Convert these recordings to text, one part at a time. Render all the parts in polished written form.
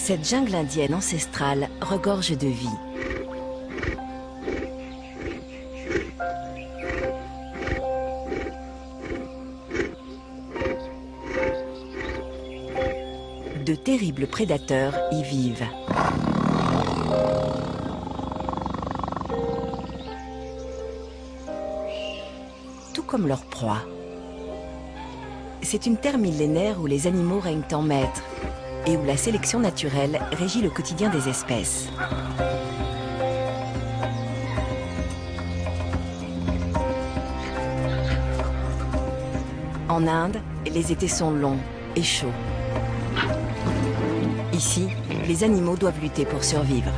Cette jungle indienne ancestrale regorge de vie. De terribles prédateurs y vivent. Tout comme leur proie. C'est une terre millénaire où les animaux règnent en maître et où la sélection naturelle régit le quotidien des espèces. En Inde, les étés sont longs et chauds. Ici, les animaux doivent lutter pour survivre.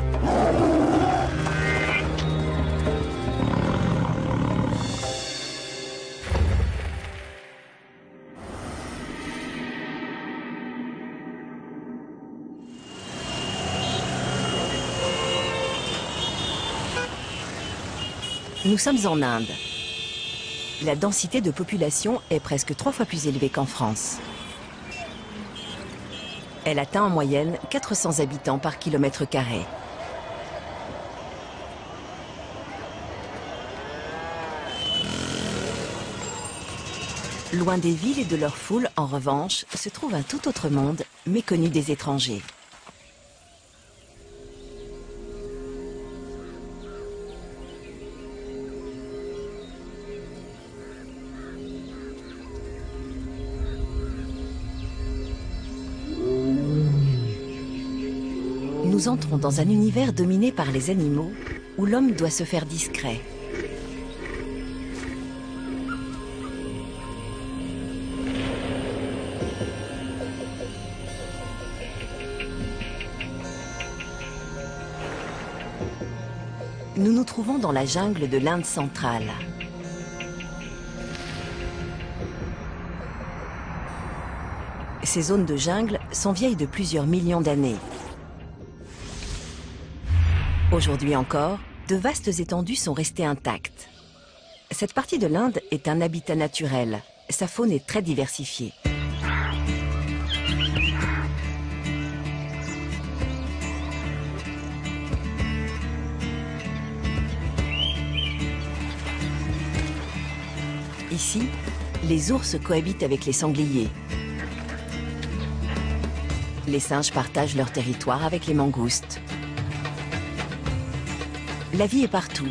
Nous sommes en Inde. La densité de population est presque 3 fois plus élevée qu'en France. Elle atteint en moyenne 400 habitants par kilomètre carré. Loin des villes et de leurs foules, en revanche, se trouve un tout autre monde, méconnu des étrangers. Nous entrons dans un univers dominé par les animaux, où l'homme doit se faire discret. Nous nous trouvons dans la jungle de l'Inde centrale. Ces zones de jungle sont vieilles de plusieurs millions d'années. Aujourd'hui encore, de vastes étendues sont restées intactes. Cette partie de l'Inde est un habitat naturel. Sa faune est très diversifiée. Ici, les ours cohabitent avec les sangliers. Les singes partagent leur territoire avec les mangoustes. La vie est partout,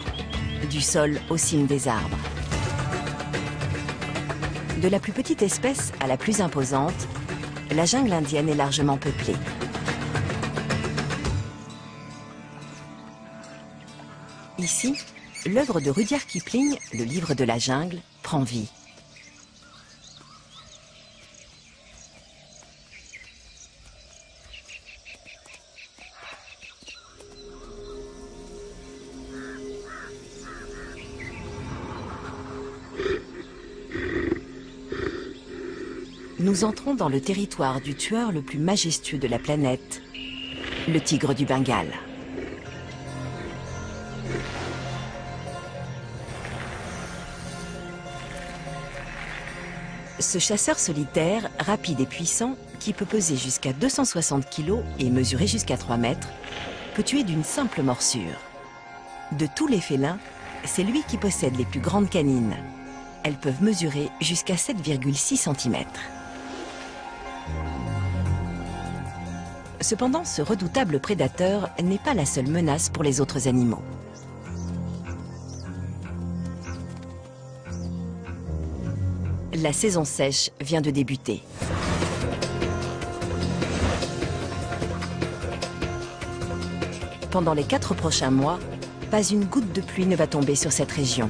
du sol aux cimes des arbres. De la plus petite espèce à la plus imposante, la jungle indienne est largement peuplée. Ici, l'œuvre de Rudyard Kipling, Le livre de la jungle, prend vie. Nous entrons dans le territoire du tueur le plus majestueux de la planète, le tigre du Bengale. Ce chasseur solitaire, rapide et puissant, qui peut peser jusqu'à 260 kg et mesurer jusqu'à 3 mètres, peut tuer d'une simple morsure. De tous les félins, c'est lui qui possède les plus grandes canines. Elles peuvent mesurer jusqu'à 7,6 cm. Cependant, ce redoutable prédateur n'est pas la seule menace pour les autres animaux. La saison sèche vient de débuter. Pendant les 4 prochains mois, pas une goutte de pluie ne va tomber sur cette région.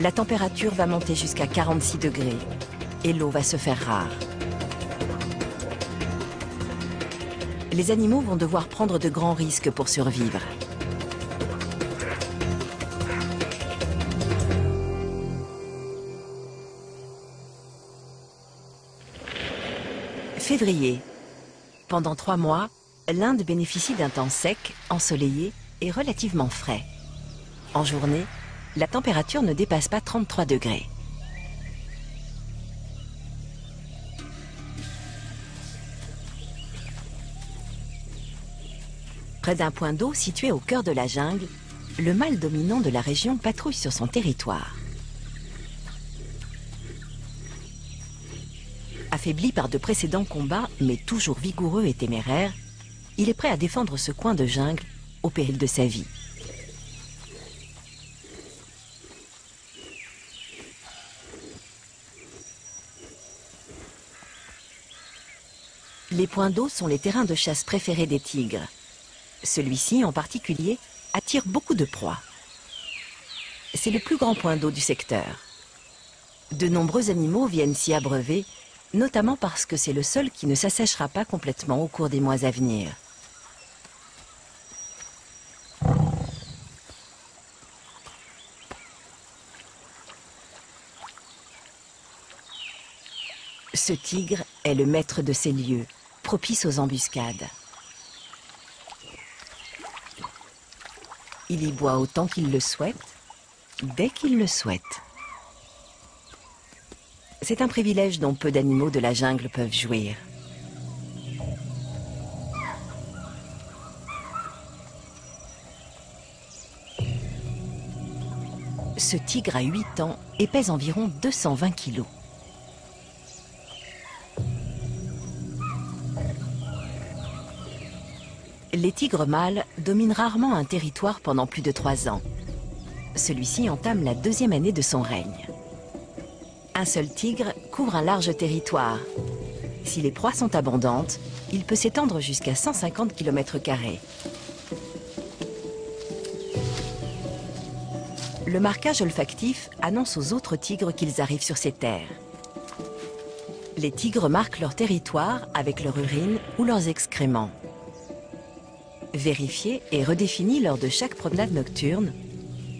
La température va monter jusqu'à 46 degrés et l'eau va se faire rare. Les animaux vont devoir prendre de grands risques pour survivre. Février. Pendant 3 mois, l'Inde bénéficie d'un temps sec, ensoleillé et relativement frais. En journée, la température ne dépasse pas 33 degrés. Près d'un point d'eau situé au cœur de la jungle, le mâle dominant de la région patrouille sur son territoire. Affaibli par de précédents combats, mais toujours vigoureux et téméraire, il est prêt à défendre ce coin de jungle au péril de sa vie. Les points d'eau sont les terrains de chasse préférés des tigres. Celui-ci, en particulier, attire beaucoup de proies. C'est le plus grand point d'eau du secteur. De nombreux animaux viennent s'y abreuver, notamment parce que c'est le seul qui ne s'assèchera pas complètement au cours des mois à venir. Ce tigre est le maître de ces lieux, propice aux embuscades. Il y boit autant qu'il le souhaite, dès qu'il le souhaite. C'est un privilège dont peu d'animaux de la jungle peuvent jouir. Ce tigre a 8 ans et pèse environ 220 kilos. Les tigres mâles dominent rarement un territoire pendant plus de 3 ans. Celui-ci entame la 2e année de son règne. Un seul tigre couvre un large territoire. Si les proies sont abondantes, il peut s'étendre jusqu'à 150 km². Le marquage olfactif annonce aux autres tigres qu'ils arrivent sur ces terres. Les tigres marquent leur territoire avec leur urine ou leurs excréments. Vérifié et redéfini lors de chaque promenade nocturne,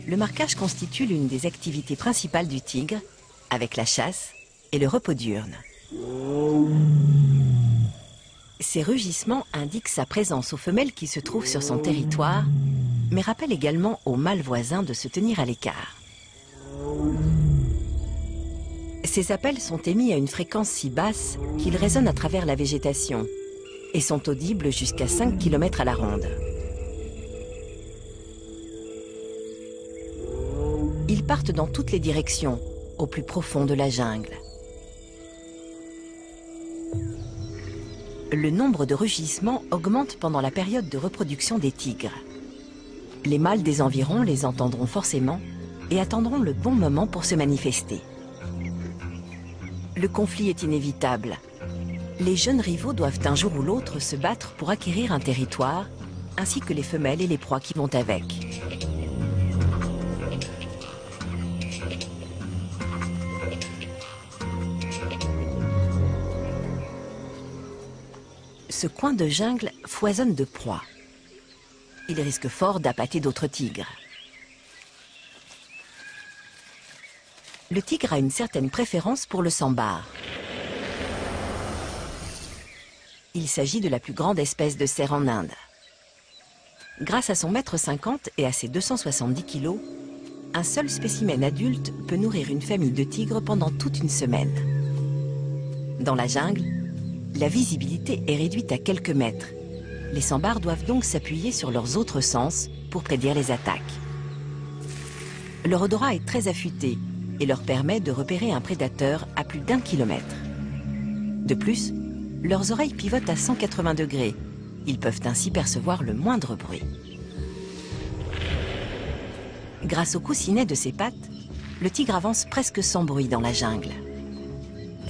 le marquage constitue l'une des activités principales du tigre, avec la chasse et le repos diurne. Ces rugissements indiquent sa présence aux femelles qui se trouvent sur son territoire, mais rappellent également aux mâles voisins de se tenir à l'écart. Ces appels sont émis à une fréquence si basse qu'ils résonnent à travers la végétation et sont audibles jusqu'à 5 km à la ronde. Ils partent dans toutes les directions, au plus profond de la jungle. Le nombre de rugissements augmente pendant la période de reproduction des tigres. Les mâles des environs les entendront forcément et attendront le bon moment pour se manifester. Le conflit est inévitable. Les jeunes rivaux doivent un jour ou l'autre se battre pour acquérir un territoire, ainsi que les femelles et les proies qui vont avec. Ce coin de jungle foisonne de proies. Il risque fort d'appâter d'autres tigres. Le tigre a une certaine préférence pour le sambar. Il s'agit de la plus grande espèce de cerf en Inde. Grâce à son 1,50 m et à ses 270 kg, un seul spécimen adulte peut nourrir une famille de tigres pendant toute une semaine. Dans la jungle, la visibilité est réduite à quelques mètres. Les sambars doivent donc s'appuyer sur leurs autres sens pour prédire les attaques. Leur odorat est très affûté et leur permet de repérer un prédateur à plus d'1 kilomètre. De plus, leurs oreilles pivotent à 180 degrés. Ils peuvent ainsi percevoir le moindre bruit. Grâce au coussinet de ses pattes, le tigre avance presque sans bruit dans la jungle.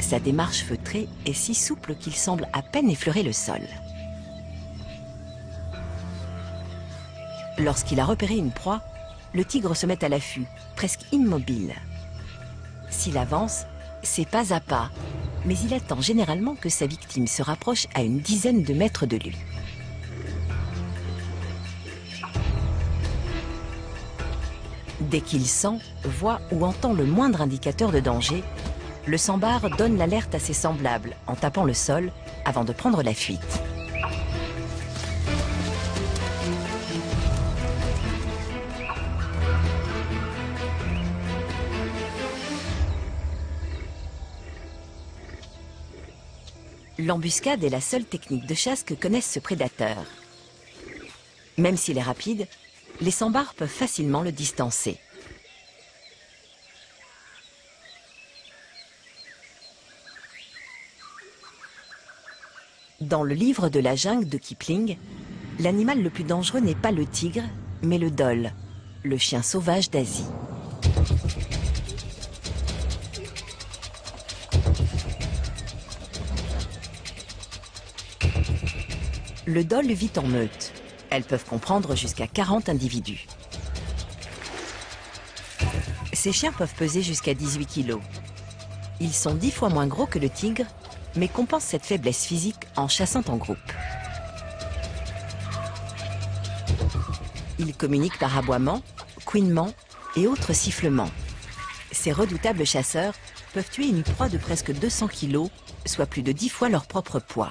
Sa démarche feutrée est si souple qu'il semble à peine effleurer le sol. Lorsqu'il a repéré une proie, le tigre se met à l'affût, presque immobile. S'il avance, c'est pas à pas, mais il attend généralement que sa victime se rapproche à une dizaine de mètres de lui. Dès qu'il sent, voit ou entend le moindre indicateur de danger, le sambar donne l'alerte à ses semblables en tapant le sol avant de prendre la fuite. L'embuscade est la seule technique de chasse que connaisse ce prédateur. Même s'il est rapide, les sambares peuvent facilement le distancer. Dans le livre de la jungle de Kipling, l'animal le plus dangereux n'est pas le tigre, mais le dhole, le chien sauvage d'Asie. Le dhole vit en meute. Elles peuvent comprendre jusqu'à 40 individus. Ces chiens peuvent peser jusqu'à 18 kg. Ils sont 10 fois moins gros que le tigre, mais compensent cette faiblesse physique en chassant en groupe. Ils communiquent par aboiement, couinement et autres sifflements. Ces redoutables chasseurs peuvent tuer une proie de presque 200 kg, soit plus de 10 fois leur propre poids.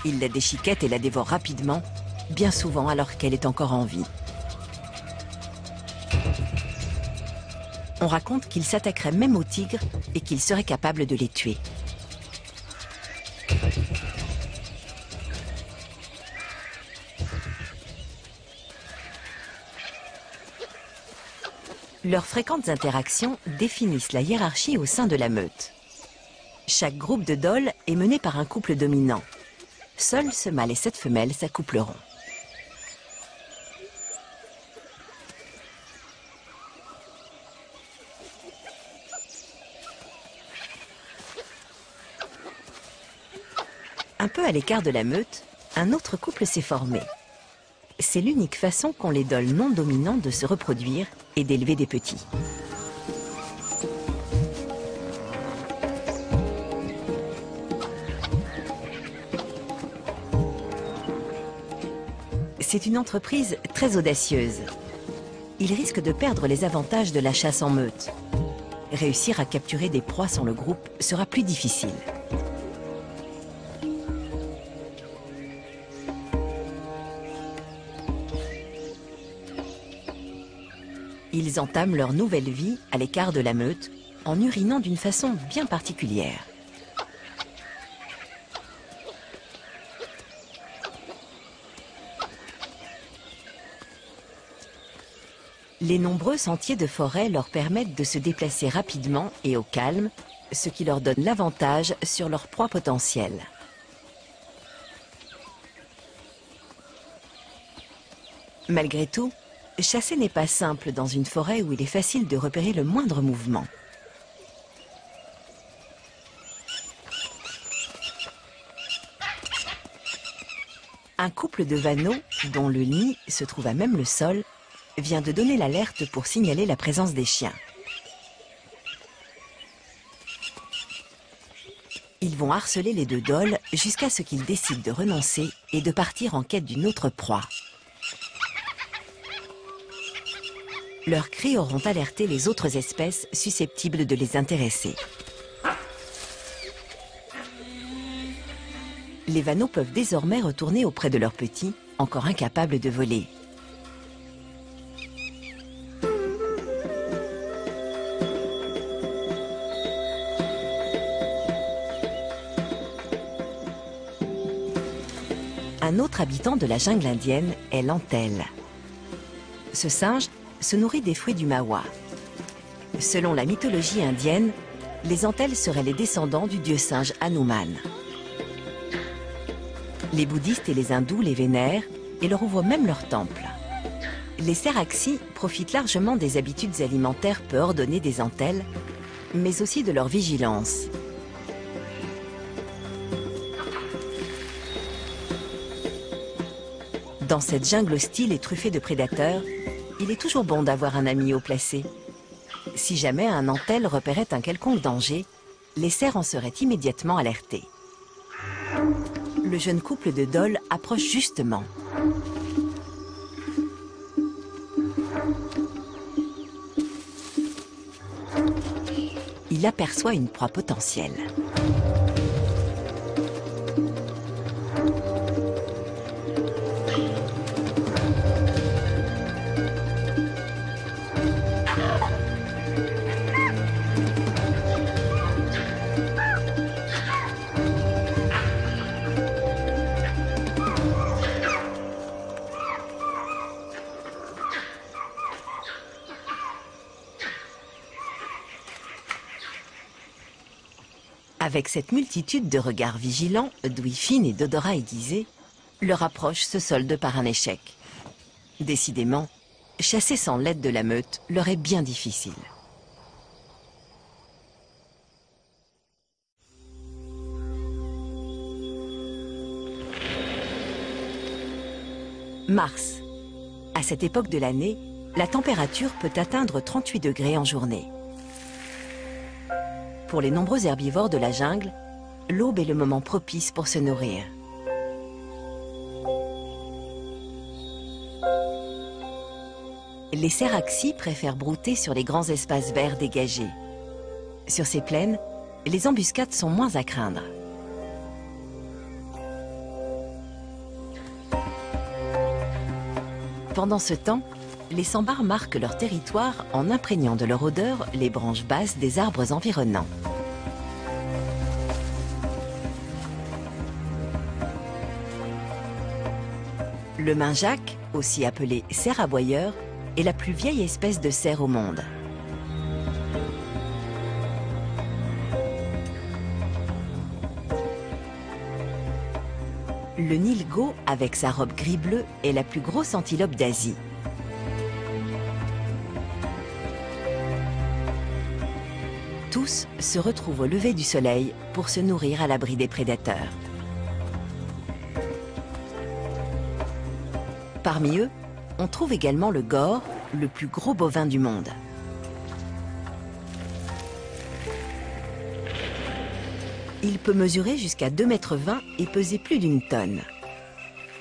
Ils la déchiquettent et la dévorent rapidement, bien souvent alors qu'elle est encore en vie. On raconte qu'ils s'attaqueraient même aux tigres et qu'ils seraient capables de les tuer. Leurs fréquentes interactions définissent la hiérarchie au sein de la meute. Chaque groupe de dholes est mené par un couple dominant. Seuls ce mâle et cette femelle s'accoupleront. Un peu à l'écart de la meute, un autre couple s'est formé. C'est l'unique façon qu'ont les dholes non dominants de se reproduire et d'élever des petits. C'est une entreprise très audacieuse. Ils risquent de perdre les avantages de la chasse en meute. Réussir à capturer des proies sans le groupe sera plus difficile. Ils entament leur nouvelle vie à l'écart de la meute en urinant d'une façon bien particulière. Les nombreux sentiers de forêt leur permettent de se déplacer rapidement et au calme, ce qui leur donne l'avantage sur leur proie potentielle. Malgré tout, chasser n'est pas simple dans une forêt où il est facile de repérer le moindre mouvement. Un couple de vanneaux, dont le nid se trouve à même le sol, vient de donner l'alerte pour signaler la présence des chiens. Ils vont harceler les deux dholes jusqu'à ce qu'ils décident de renoncer et de partir en quête d'une autre proie. Leurs cris auront alerté les autres espèces susceptibles de les intéresser. Les vanneaux peuvent désormais retourner auprès de leurs petits, encore incapables de voler. Un autre habitant de la jungle indienne est l'antelle. Ce singe se nourrit des fruits du mawa. Selon la mythologie indienne, les antelles seraient les descendants du dieu singe Hanuman. Les bouddhistes et les hindous les vénèrent et leur ouvrent même leur temple. Les Seraxis profitent largement des habitudes alimentaires peu ordonnées des antelles, mais aussi de leur vigilance. Dans cette jungle hostile et truffée de prédateurs, il est toujours bon d'avoir un ami haut placé. Si jamais un antelle repérait un quelconque danger, les cerfs en seraient immédiatement alertés. Le jeune couple de dholes approche justement. Il aperçoit une proie potentielle. Avec cette multitude de regards vigilants, d'ouïes fines et d'odorats aiguisés, leur approche se solde par un échec. Décidément, chasser sans l'aide de la meute leur est bien difficile. Mars. À cette époque de l'année, la température peut atteindre 38 degrés en journée. Pour les nombreux herbivores de la jungle, l'aube est le moment propice pour se nourrir. Les céraxis préfèrent brouter sur les grands espaces verts dégagés. Sur ces plaines, les embuscades sont moins à craindre. Pendant ce temps, les sambars marquent leur territoire en imprégnant de leur odeur les branches basses des arbres environnants. Le minjac, aussi appelé cerf aboyeur, est la plus vieille espèce de cerf au monde. Le nilgo, avec sa robe gris-bleu, est la plus grosse antilope d'Asie. Tous se retrouvent au lever du soleil pour se nourrir à l'abri des prédateurs. Parmi eux, on trouve également le gor, le plus gros bovin du monde. Il peut mesurer jusqu'à 2,20 m et peser plus d'1 tonne.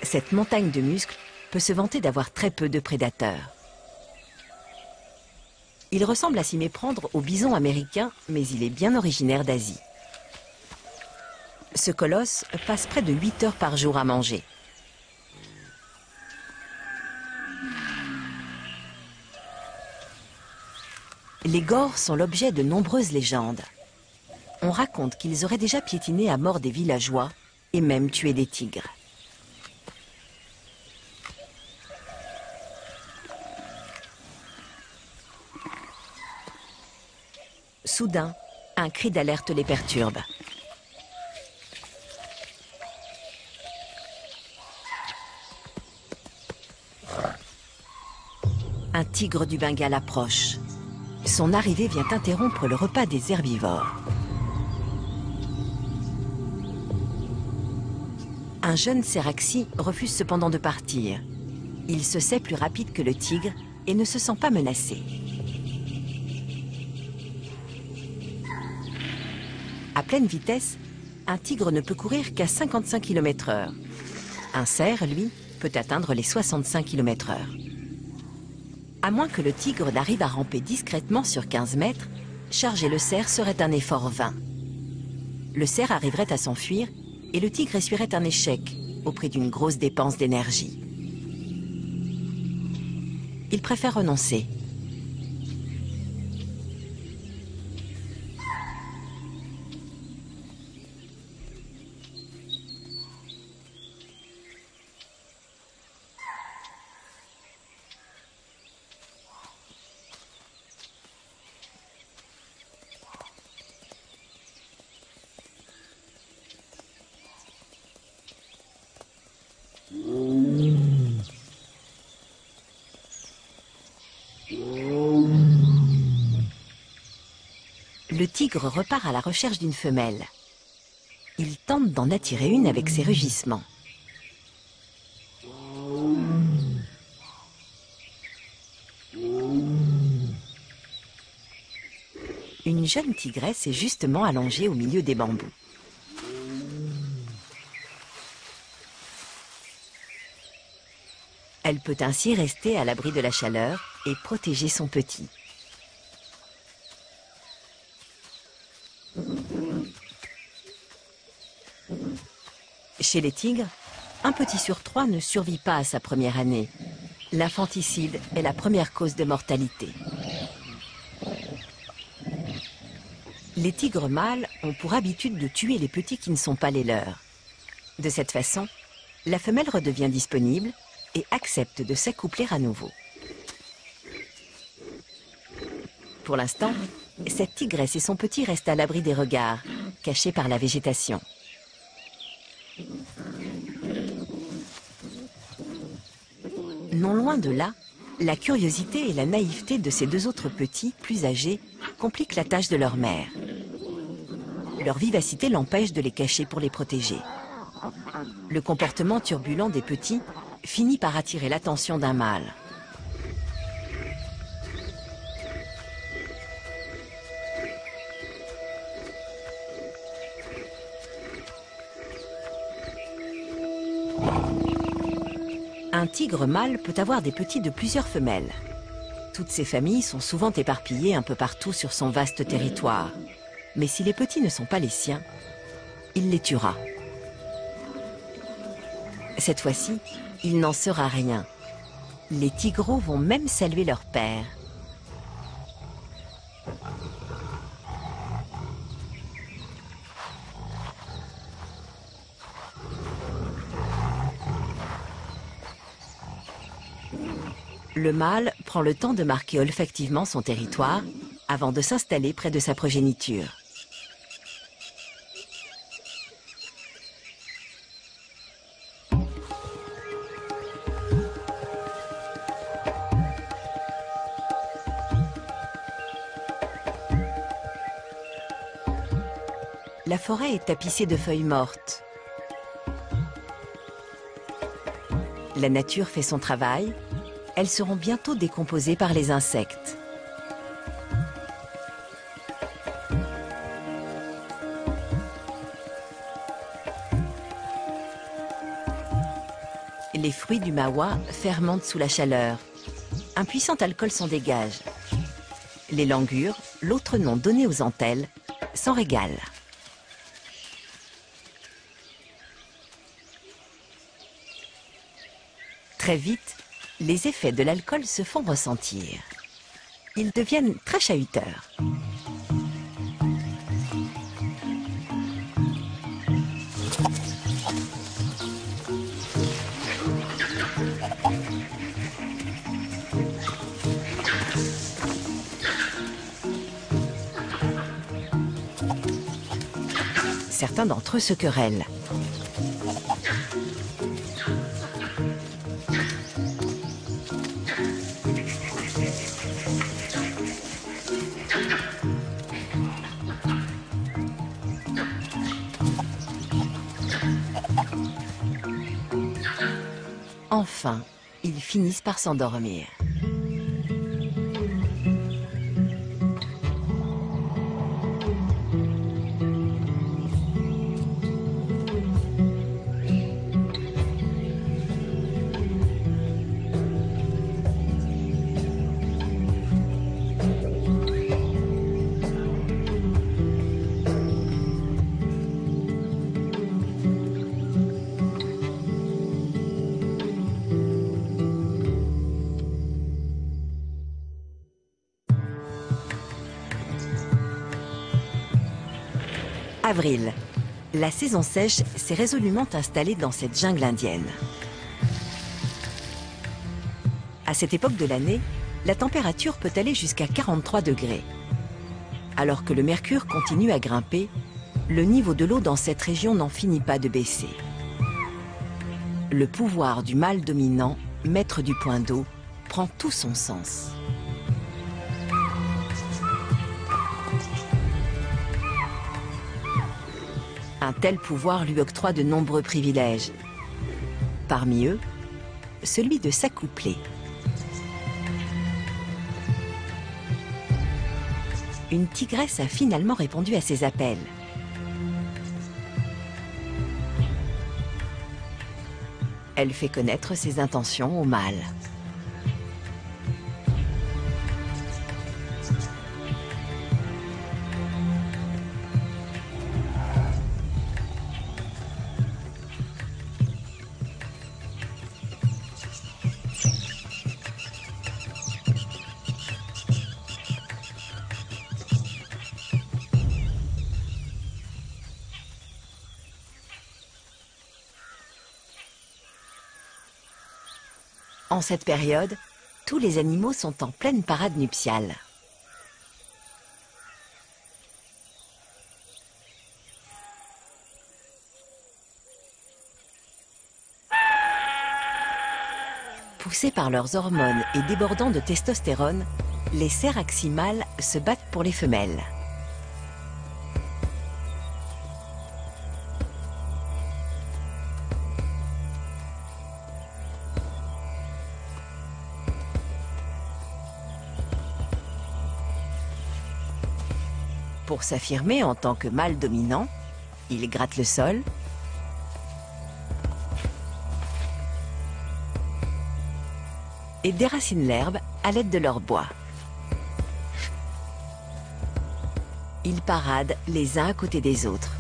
Cette montagne de muscles peut se vanter d'avoir très peu de prédateurs. Il ressemble à s'y méprendre au bison américain, mais il est bien originaire d'Asie. Ce colosse passe près de 8 heures par jour à manger. Les gors sont l'objet de nombreuses légendes. On raconte qu'ils auraient déjà piétiné à mort des villageois et même tué des tigres. Soudain, un cri d'alerte les perturbe. Un tigre du Bengale approche. Son arrivée vient interrompre le repas des herbivores. Un jeune céraxie refuse cependant de partir. Il se sait plus rapide que le tigre et ne se sent pas menacé. À pleine vitesse, un tigre ne peut courir qu'à 55 km/h. Un cerf, lui, peut atteindre les 65 km/h. À moins que le tigre n'arrive à ramper discrètement sur 15 mètres, charger le cerf serait un effort vain. Le cerf arriverait à s'enfuir et le tigre essuierait un échec au prix d'une grosse dépense d'énergie. Il préfère renoncer. Le tigre repart à la recherche d'une femelle. Il tente d'en attirer une avec ses rugissements. Une jeune tigresse est justement allongée au milieu des bambous. Elle peut ainsi rester à l'abri de la chaleur et protéger son petit. Chez les tigres, un petit sur 3 ne survit pas à sa première année. L'infanticide est la première cause de mortalité. Les tigres mâles ont pour habitude de tuer les petits qui ne sont pas les leurs. De cette façon, la femelle redevient disponible et accepte de s'accoupler à nouveau. Pour l'instant, cette tigresse et son petit restent à l'abri des regards, cachés par la végétation. Non loin de là, la curiosité et la naïveté de ces deux autres petits, plus âgés, compliquent la tâche de leur mère. Leur vivacité l'empêche de les cacher pour les protéger. Le comportement turbulent des petits finit par attirer l'attention d'un mâle. Un tigre mâle peut avoir des petits de plusieurs femelles. Toutes ces familles sont souvent éparpillées un peu partout sur son vaste territoire. Mais si les petits ne sont pas les siens, il les tuera. Cette fois-ci, il n'en sera rien. Les tigreaux vont même saluer leur père. Le mâle prend le temps de marquer olfactivement son territoire avant de s'installer près de sa progéniture. La forêt est tapissée de feuilles mortes. La nature fait son travail. Elles seront bientôt décomposées par les insectes. Les fruits du mawa fermentent sous la chaleur. Un puissant alcool s'en dégage. Les langurs, l'autre nom donné aux entelles, s'en régalent. Très vite, les effets de l'alcool se font ressentir. Ils deviennent très chahuteurs. Certains d'entre eux se querellent. Enfin, ils finissent par s'endormir. Avril. La saison sèche s'est résolument installée dans cette jungle indienne. À cette époque de l'année, la température peut aller jusqu'à 43 degrés. Alors que le mercure continue à grimper, le niveau de l'eau dans cette région n'en finit pas de baisser. Le pouvoir du mâle dominant, maître du point d'eau, prend tout son sens. Un tel pouvoir lui octroie de nombreux privilèges. Parmi eux, celui de s'accoupler. Une tigresse a finalement répondu à ses appels. Elle fait connaître ses intentions au mâle. En cette période, tous les animaux sont en pleine parade nuptiale. Poussés par leurs hormones et débordant de testostérone, les cerfs axi mâles se battent pour les femelles. Pour s'affirmer en tant que mâle dominant, ils grattent le sol, et déracinent l'herbe à l'aide de leur bois. Ils paradent les uns à côté des autres.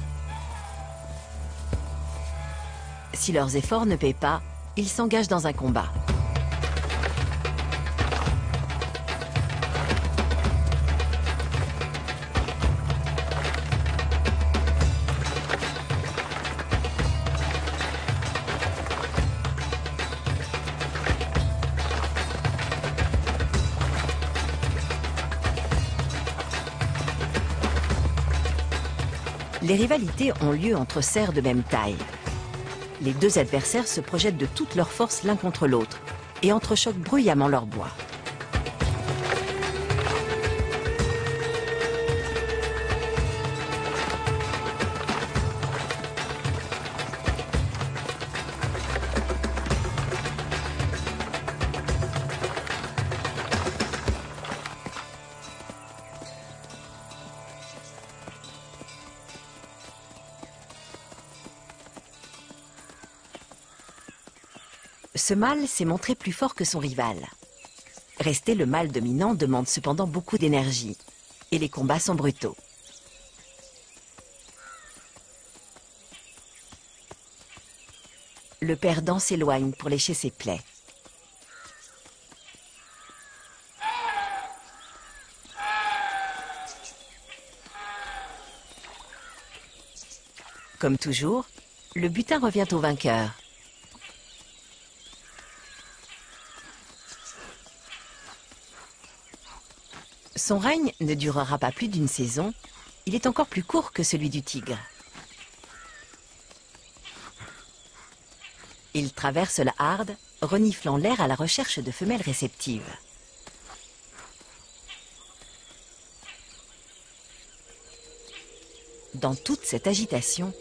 Si leurs efforts ne paient pas, ils s'engagent dans un combat. Les rivalités ont lieu entre cerfs de même taille. Les deux adversaires se projettent de toute leur force l'un contre l'autre et entrechoquent bruyamment leur bois. Ce mâle s'est montré plus fort que son rival. Rester le mâle dominant demande cependant beaucoup d'énergie, et les combats sont brutaux. Le perdant s'éloigne pour lécher ses plaies. Comme toujours, le butin revient au vainqueur. Son règne ne durera pas plus d'une saison, il est encore plus court que celui du tigre. Il traverse la harde, reniflant l'air à la recherche de femelles réceptives. Dans toute cette agitation,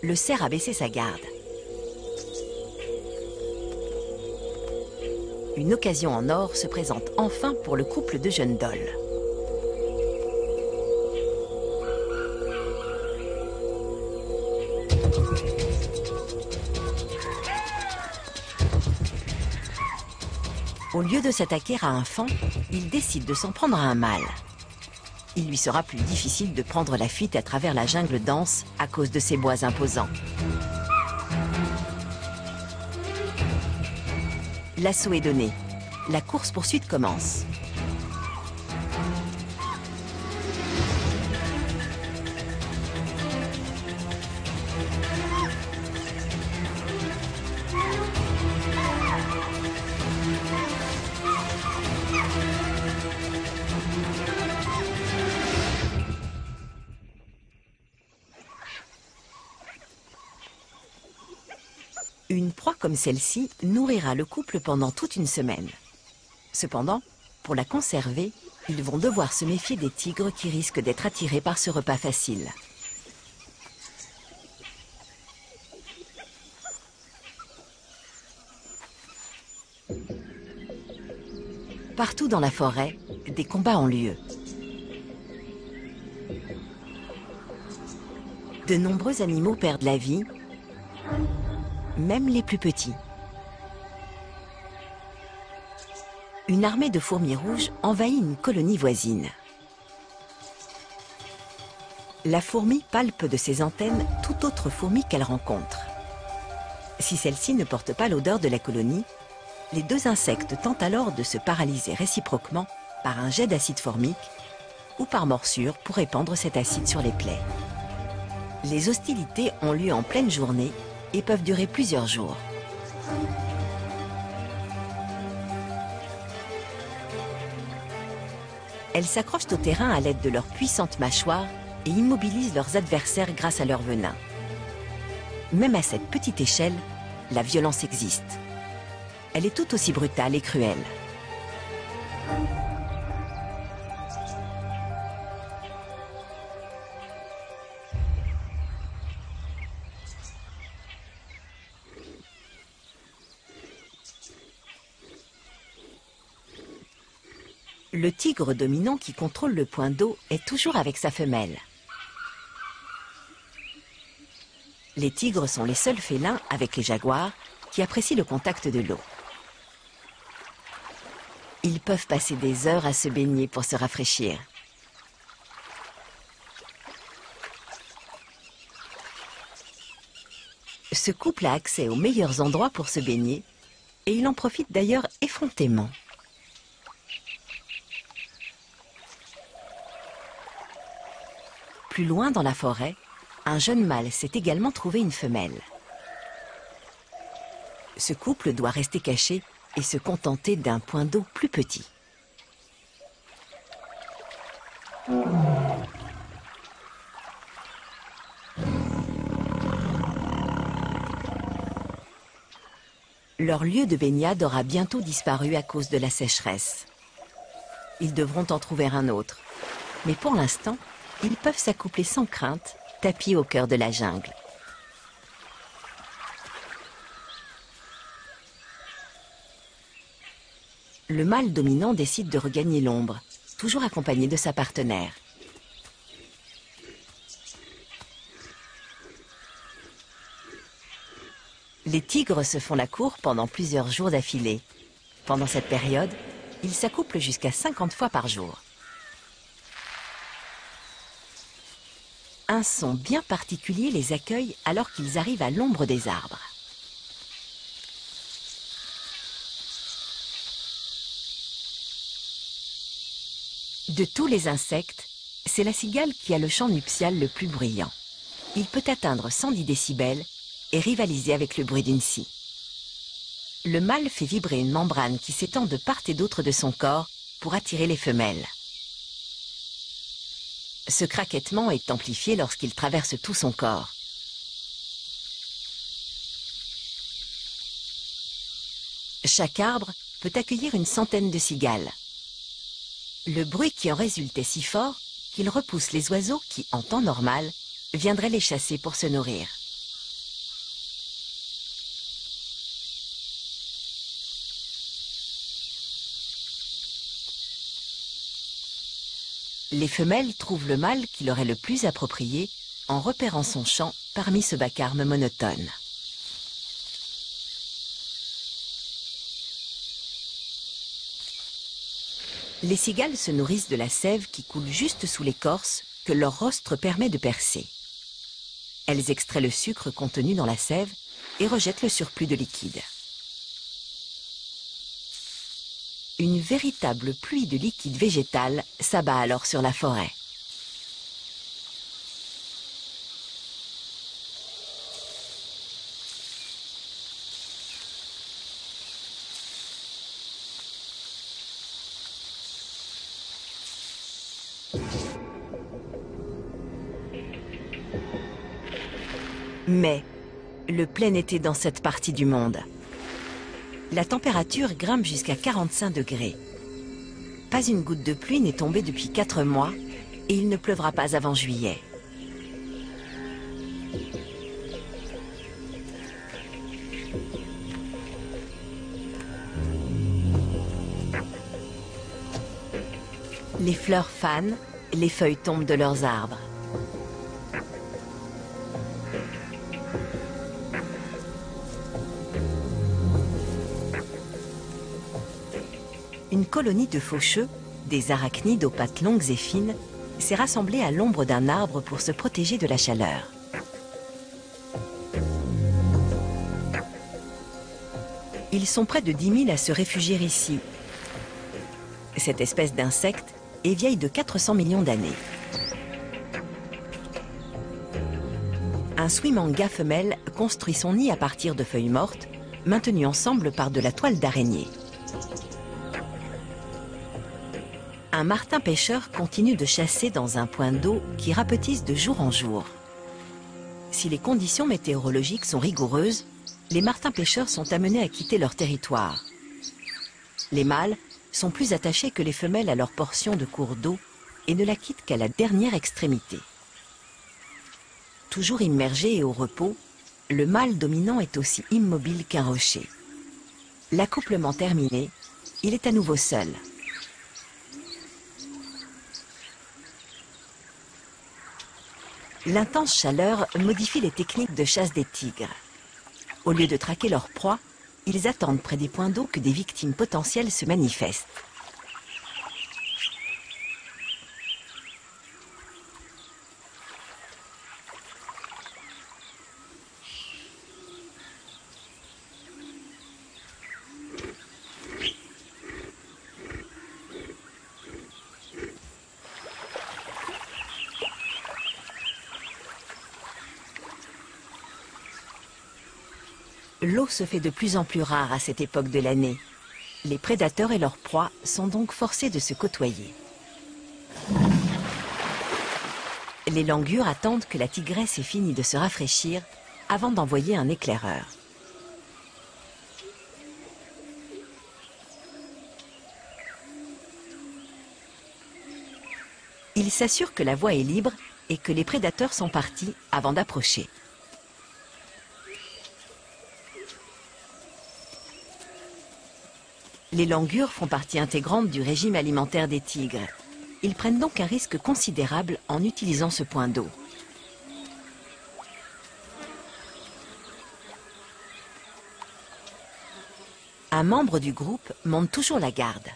le cerf a baissé sa garde. Une occasion en or se présente enfin pour le couple de jeunes dholes. Au lieu de s'attaquer à un faon, il décide de s'en prendre à un mâle. Il lui sera plus difficile de prendre la fuite à travers la jungle dense à cause de ses bois imposants. L'assaut est donné. La course-poursuite commence. Une proie comme celle-ci nourrira le couple pendant toute une semaine. Cependant, pour la conserver, ils vont devoir se méfier des tigres qui risquent d'être attirés par ce repas facile. Partout dans la forêt, des combats ont lieu. De nombreux animaux perdent la vie, même les plus petits. Une armée de fourmis rouges envahit une colonie voisine. La fourmi palpe de ses antennes toute autre fourmi qu'elle rencontre. Si celle-ci ne porte pas l'odeur de la colonie, les deux insectes tentent alors de se paralyser réciproquement par un jet d'acide formique ou par morsure pour répandre cet acide sur les plaies. Les hostilités ont lieu en pleine journée et peuvent durer plusieurs jours. Elles s'accrochent au terrain à l'aide de leurs puissantes mâchoires et immobilisent leurs adversaires grâce à leur venin. Même à cette petite échelle, la violence existe. elle est tout aussi brutale et cruelle. Le tigre dominant qui contrôle le point d'eau est toujours avec sa femelle. Les tigres sont les seuls félins, avec les jaguars, qui apprécient le contact de l'eau. Ils peuvent passer des heures à se baigner pour se rafraîchir. Ce couple a accès aux meilleurs endroits pour se baigner et il en profite d'ailleurs effrontément. Plus loin dans la forêt, un jeune mâle s'est également trouvé une femelle. Ce couple doit rester caché et se contenter d'un point d'eau plus petit. Leur lieu de baignade aura bientôt disparu à cause de la sécheresse. Ils devront en trouver un autre. Mais pour l'instant, ils peuvent s'accoupler sans crainte, tapis au cœur de la jungle. Le mâle dominant décide de regagner l'ombre, toujours accompagné de sa partenaire. Les tigres se font la cour pendant plusieurs jours d'affilée. Pendant cette période, ils s'accouplent jusqu'à 50 fois par jour. Un son bien particulier les accueille alors qu'ils arrivent à l'ombre des arbres. De tous les insectes, c'est la cigale qui a le chant nuptial le plus bruyant. Il peut atteindre 110 décibels et rivaliser avec le bruit d'une scie. Le mâle fait vibrer une membrane qui s'étend de part et d'autre de son corps pour attirer les femelles. Ce craquettement est amplifié lorsqu'il traverse tout son corps. Chaque arbre peut accueillir une centaine de cigales. Le bruit qui en résulte est si fort qu'il repousse les oiseaux qui, en temps normal, viendraient les chasser pour se nourrir. Les femelles trouvent le mâle qui leur est le plus approprié en repérant son chant parmi ce vacarme monotone. Les cigales se nourrissent de la sève qui coule juste sous l'écorce que leur rostre permet de percer. Elles extraient le sucre contenu dans la sève et rejettent le surplus de liquide. Une véritable pluie de liquide végétal s'abat alors sur la forêt. Mais le plein été dans cette partie du monde. La température grimpe jusqu'à 45 degrés. Pas une goutte de pluie n'est tombée depuis 4 mois et il ne pleuvra pas avant juillet. Les fleurs fanent, les feuilles tombent de leurs arbres. Une colonie de faucheux, des arachnides aux pattes longues et fines, s'est rassemblée à l'ombre d'un arbre pour se protéger de la chaleur. Ils sont près de 10 000 à se réfugier ici. Cette espèce d'insecte est vieille de 400 millions d'années. Un swimanga femelle construit son nid à partir de feuilles mortes, maintenues ensemble par de la toile d'araignée. Un martin pêcheur continue de chasser dans un point d'eau qui rapetisse de jour en jour. Si les conditions météorologiques sont rigoureuses, les martins pêcheurs sont amenés à quitter leur territoire. Les mâles sont plus attachés que les femelles à leur portion de cours d'eau et ne la quittent qu'à la dernière extrémité. Toujours immergé et au repos, le mâle dominant est aussi immobile qu'un rocher. L'accouplement terminé, il est à nouveau seul. L'intense chaleur modifie les techniques de chasse des tigres. Au lieu de traquer leur proie, ils attendent près des points d'eau que des victimes potentielles se manifestent. L'eau se fait de plus en plus rare à cette époque de l'année. Les prédateurs et leurs proies sont donc forcés de se côtoyer. Les langurs attendent que la tigresse ait fini de se rafraîchir avant d'envoyer un éclaireur. Il s'assure que la voie est libre et que les prédateurs sont partis avant d'approcher. Les langurs font partie intégrante du régime alimentaire des tigres. Ils prennent donc un risque considérable en utilisant ce point d'eau. Un membre du groupe monte toujours la garde.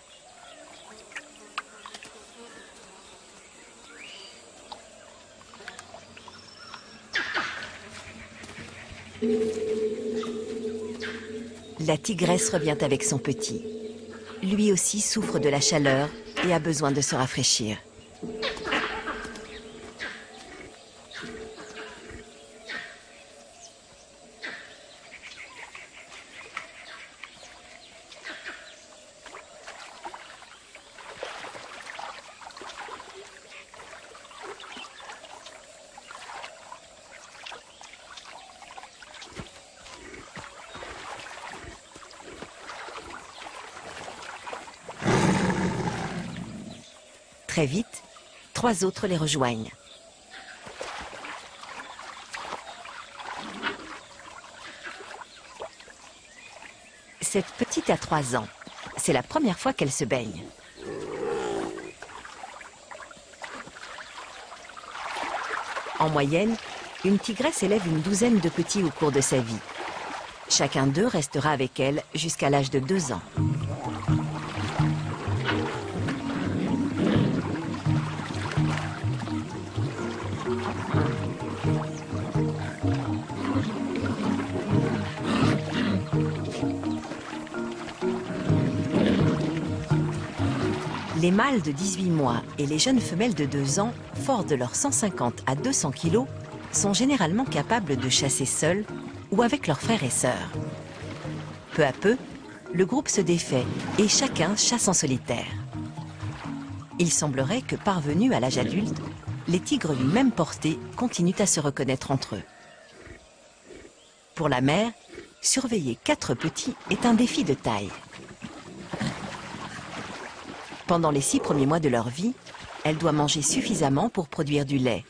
La tigresse revient avec son petit. Lui aussi souffre de la chaleur et a besoin de se rafraîchir. Très vite, 3 autres les rejoignent. Cette petite a 3 ans. C'est la première fois qu'elle se baigne. En moyenne, une tigresse élève une douzaine de petits au cours de sa vie. Chacun d'eux restera avec elle jusqu'à l'âge de 2 ans. Les mâles de 18 mois et les jeunes femelles de 2 ans, forts de leurs 150 à 200 kg, sont généralement capables de chasser seuls ou avec leurs frères et sœurs. Peu à peu, le groupe se défait et chacun chasse en solitaire. Il semblerait que parvenus à l'âge adulte, les tigres d'une même portée continuent à se reconnaître entre eux. Pour la mère, surveiller 4 petits est un défi de taille. Pendant les 6 premiers mois de leur vie, elle doit manger suffisamment pour produire du lait.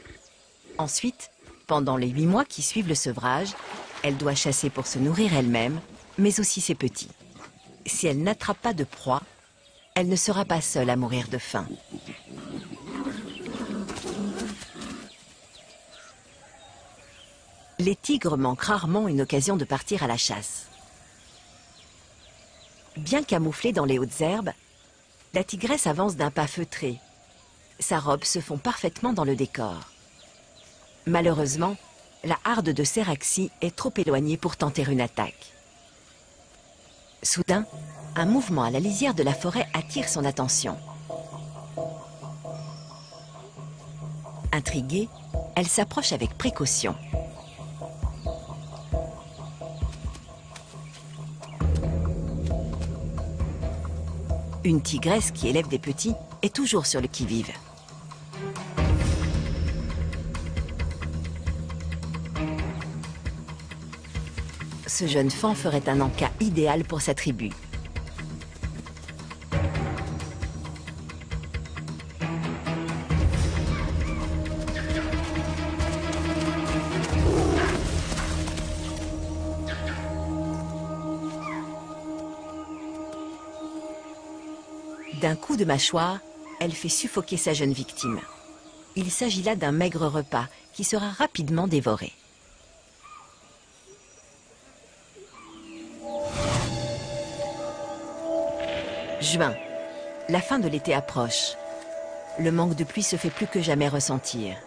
Ensuite, pendant les 8 mois qui suivent le sevrage, elle doit chasser pour se nourrir elle-même, mais aussi ses petits. Si elle n'attrape pas de proie, elle ne sera pas seule à mourir de faim. Les tigres manquent rarement une occasion de partir à la chasse. Bien camouflée dans les hautes herbes, la tigresse avance d'un pas feutré. Sa robe se fond parfaitement dans le décor. Malheureusement, la harde de Céraxie est trop éloignée pour tenter une attaque. Soudain, un mouvement à la lisière de la forêt attire son attention. Intriguée, elle s'approche avec précaution. Une tigresse qui élève des petits est toujours sur le qui-vive. Ce jeune faon ferait un encas idéal pour sa tribu. D'un coup de mâchoire, elle fait suffoquer sa jeune victime. Il s'agit là d'un maigre repas qui sera rapidement dévoré. Juin. La fin de l'été approche. Le manque de pluie se fait plus que jamais ressentir.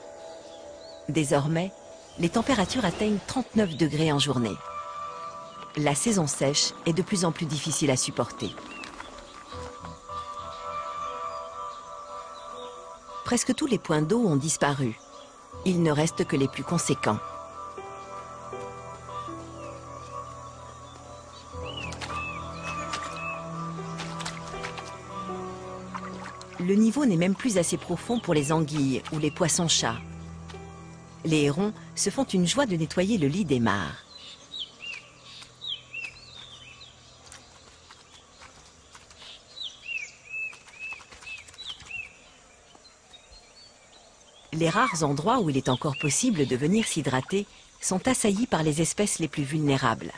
Désormais, les températures atteignent 39 degrés en journée. La saison sèche est de plus en plus difficile à supporter. Presque tous les points d'eau ont disparu. Il ne reste que les plus conséquents. Le niveau n'est même plus assez profond pour les anguilles ou les poissons-chats. Les hérons se font une joie de nettoyer le lit des mares. Les rares endroits où il est encore possible de venir s'hydrater sont assaillis par les espèces les plus vulnérables.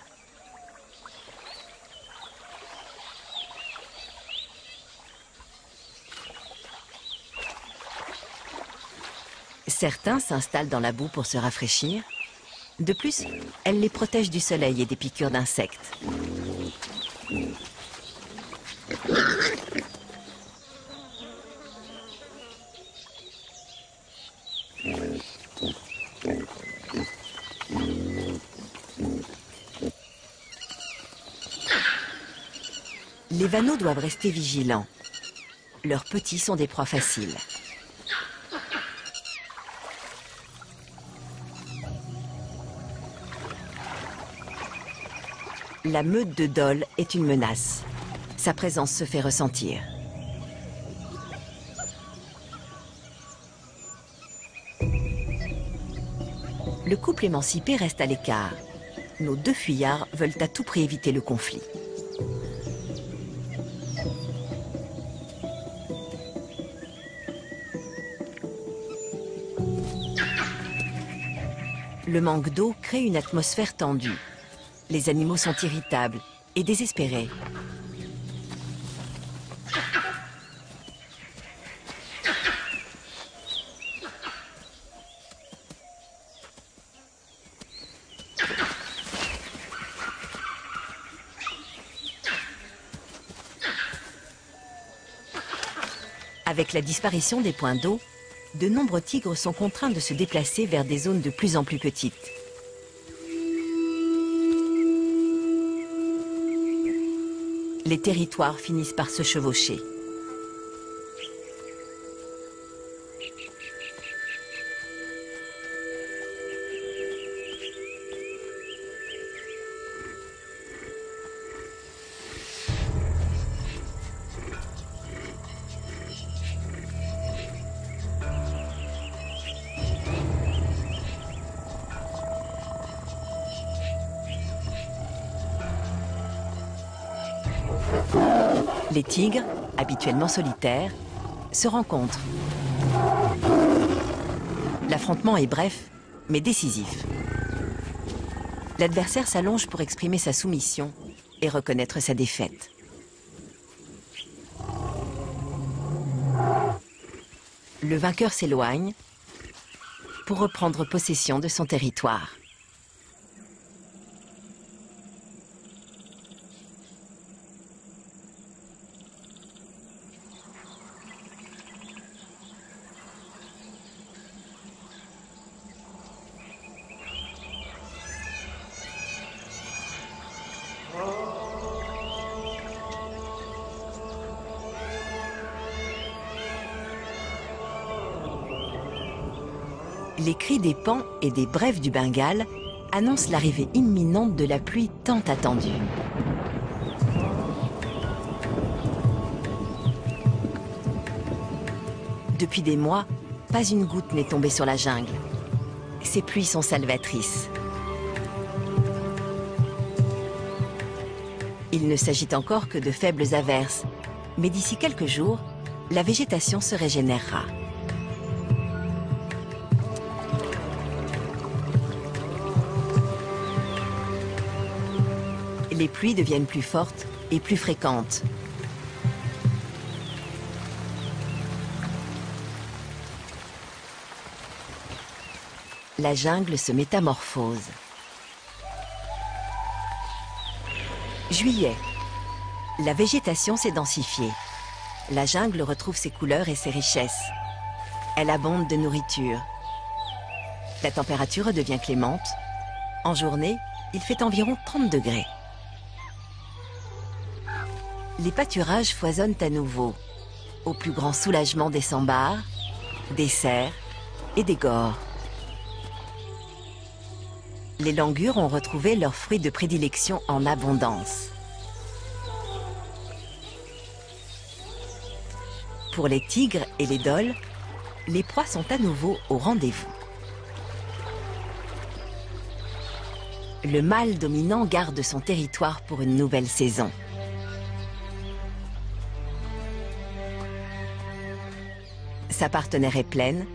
Certains s'installent dans la boue pour se rafraîchir. De plus, elle les protège du soleil et des piqûres d'insectes. Les vanneaux doivent rester vigilants. Leurs petits sont des proies faciles. La meute de dholes est une menace. Sa présence se fait ressentir. Le couple émancipé reste à l'écart. Nos deux fuyards veulent à tout prix éviter le conflit. Le manque d'eau crée une atmosphère tendue. Les animaux sont irritables et désespérés. Avec la disparition des points d'eau, de nombreux tigres sont contraints de se déplacer vers des zones de plus en plus petites. Les territoires finissent par se chevaucher. Les tigres, habituellement solitaires, se rencontrent. L'affrontement est bref, mais décisif. L'adversaire s'allonge pour exprimer sa soumission et reconnaître sa défaite. Le vainqueur s'éloigne pour reprendre possession de son territoire. Les cris des paons et des brèves du Bengale annoncent l'arrivée imminente de la pluie tant attendue. Depuis des mois, pas une goutte n'est tombée sur la jungle. Ces pluies sont salvatrices. Il ne s'agit encore que de faibles averses, mais d'ici quelques jours, la végétation se régénérera. Les pluies deviennent plus fortes et plus fréquentes. La jungle se métamorphose. Juillet. La végétation s'est densifiée. La jungle retrouve ses couleurs et ses richesses. Elle abonde de nourriture. La température devient clémente. En journée, il fait environ 30 degrés. Les pâturages foisonnent à nouveau, au plus grand soulagement des sambars, des cerfs et des gores. Les langurs ont retrouvé leurs fruits de prédilection en abondance. Pour les tigres et les dholes, les proies sont à nouveau au rendez-vous. Le mâle dominant garde son territoire pour une nouvelle saison. Sa partenaire est pleine,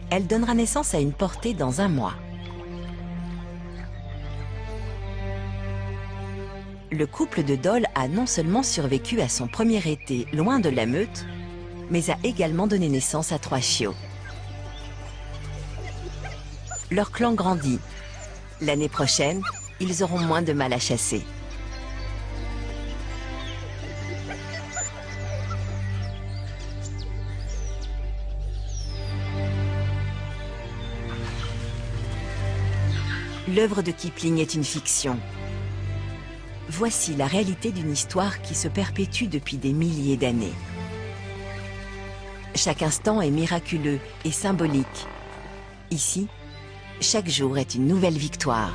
elle donnera naissance à une portée dans 1 mois. Le couple de dholes a non seulement survécu à son premier été loin de la meute, mais a également donné naissance à 3 chiots. Leur clan grandit. L'année prochaine, ils auront moins de mal à chasser. L'œuvre de Kipling est une fiction. Voici la réalité d'une histoire qui se perpétue depuis des milliers d'années. Chaque instant est miraculeux et symbolique. Ici, chaque jour est une nouvelle victoire.